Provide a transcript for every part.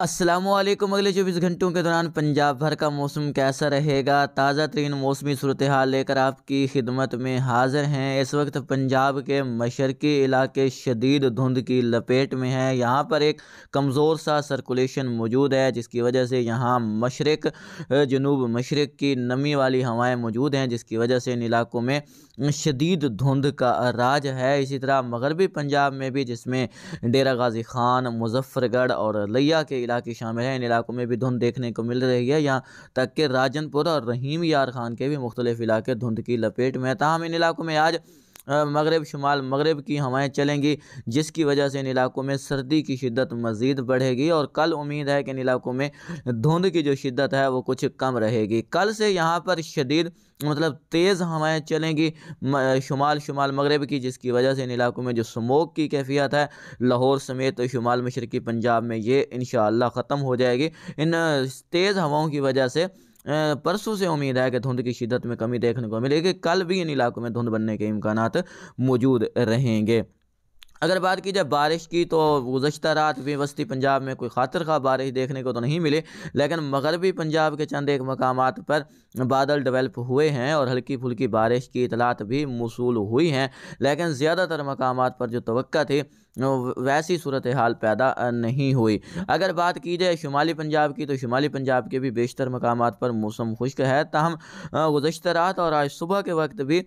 अस्सलामुअलैकुम। अगले 24 घंटों के दौरान पंजाब भर का मौसम कैसा रहेगा? ताज़ा तरीन मौसमी सूरत हाल लेकर आपकी खिदमत में हाज़िर हैं। इस वक्त पंजाब के मशरक़ी इलाके शदीद धुंध की लपेट में है। यहाँ पर एक कमज़ोर सा सर्कुलेशन मौजूद है, जिसकी वजह से यहाँ मशरक़ जनूब मशरक़ की नमी वाली हवाएँ मौजूद हैं, जिसकी वजह से इन इलाकों में शदीद धुंध का राज है। इसी तरह मगरबी पंजाब में भी, जिसमें डेरा गाजी खान, मुजफ्फरगढ़ और लिया के इलाके शामिल हैं, इन इलाकों में भी धुंध देखने को मिल रही है। यहाँ तक कि राजनपुर और रहीम यार खान के भी मुख्तलिफ इलाके धुंध की लपेट में है। ताहम इन इलाकों में आज मगरब शुमाल मगरब की हवाएं चलेंगी, जिसकी वजह से इन इलाकों में सर्दी की शिद्दत मज़ीद बढ़ेगी और कल उम्मीद है कि इन इलाकों में धुंध की जो शिद्दत है वो कुछ कम रहेगी। कल से यहाँ पर शदीद मतलब तेज़ हवाएं चलेंगी शुमाल शुमाल मगरब की, जिसकी वजह से इन इलाकों में जो स्मोक की कैफियत है लाहौर समेत शुमाल मशरक़ी पंजाब में ये इंशाअल्लाह ख़त्म हो जाएगी। इन तेज़ हवाओं की वजह से परसों से उम्मीद है कि धुंध की शिद्दत में कमी देखने को मिलेगी। कल भी इन इलाकों में धुंध बनने के इम्कानात मौजूद रहेंगे। अगर बात की जाए बारिश की, तो गुज़श्ता रात भी वस्ती पंजाब में कोई खातिर खा बारिश देखने को तो नहीं मिली, लेकिन मगरबी पंजाब के चंद एक मकामात पर बादल डेवलप हुए हैं और हल्की फुल्की बारिश की इतलात भी मौसूल हुई हैं। लेकिन ज़्यादातर मकामात पर जो तवक्का थी वैसी सूरत हाल पैदा नहीं हुई। अगर बात की जाए शुमाली पंजाब की, तो शुमाली पंजाब के भी बेशतर मकामात पर मौसम खुश्क है। ताहम गुज़श्ता रात और आज सुबह के वक्त भी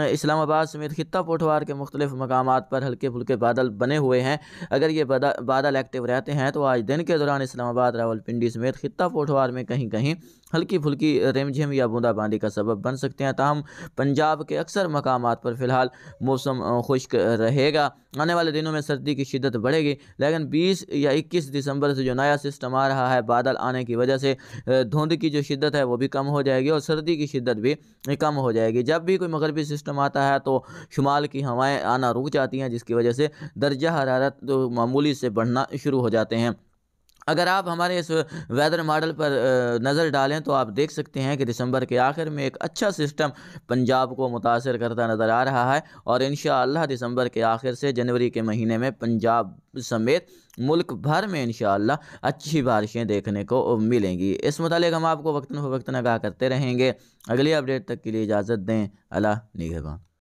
इस्लामाबाद समेत खित्ता पोठवार के मुख्तलिफ मकामात पर हल्के फुल्के बादल बने हुए हैं। अगर ये बादल एक्टिव रहते हैं तो आज दिन के दौरान इस्लामाबाद, रावलपिंडी समेत खित्ता पोठवार में कहीं कहीं हल्की फुल्की रिमझिम या बूंदाबांदी का सबब बन सकते हैं। ताहम पंजाब के अक्सर मकामात पर फ़िलहाल मौसम खुश्क रहेगा। आने वाले दिनों में सर्दी की शिद्दत बढ़ेगी, लेकिन 20 या 21 दिसंबर से जो नया सिस्टम आ रहा है, बादल आने की वजह से धुंध की जो शिद्दत है वो भी कम हो जाएगी और सर्दी की शिद्दत भी कम हो जाएगी। जब भी कोई मगरबी सिस्टम आता है तो शुमाल की हवाएं आना रुक जाती हैं, जिसकी वजह से दर्जा हरारत तो मामूली से बढ़ना शुरू हो जाते हैं। अगर आप हमारे इस वेदर मॉडल पर नज़र डालें तो आप देख सकते हैं कि दिसंबर के आखिर में एक अच्छा सिस्टम पंजाब को मुतासर करता नज़र आ रहा है और इंशाअल्लाह दिसंबर के आखिर से जनवरी के महीने में पंजाब समेत मुल्क भर में इंशाअल्लाह अच्छी बारिशें देखने को मिलेंगी। इस मुतालिक हम आपको वक्तन फ़वक्तन आगाह करते रहेंगे। अगली अपडेट तक के लिए इजाज़त दें। अल्लाह निगहबान।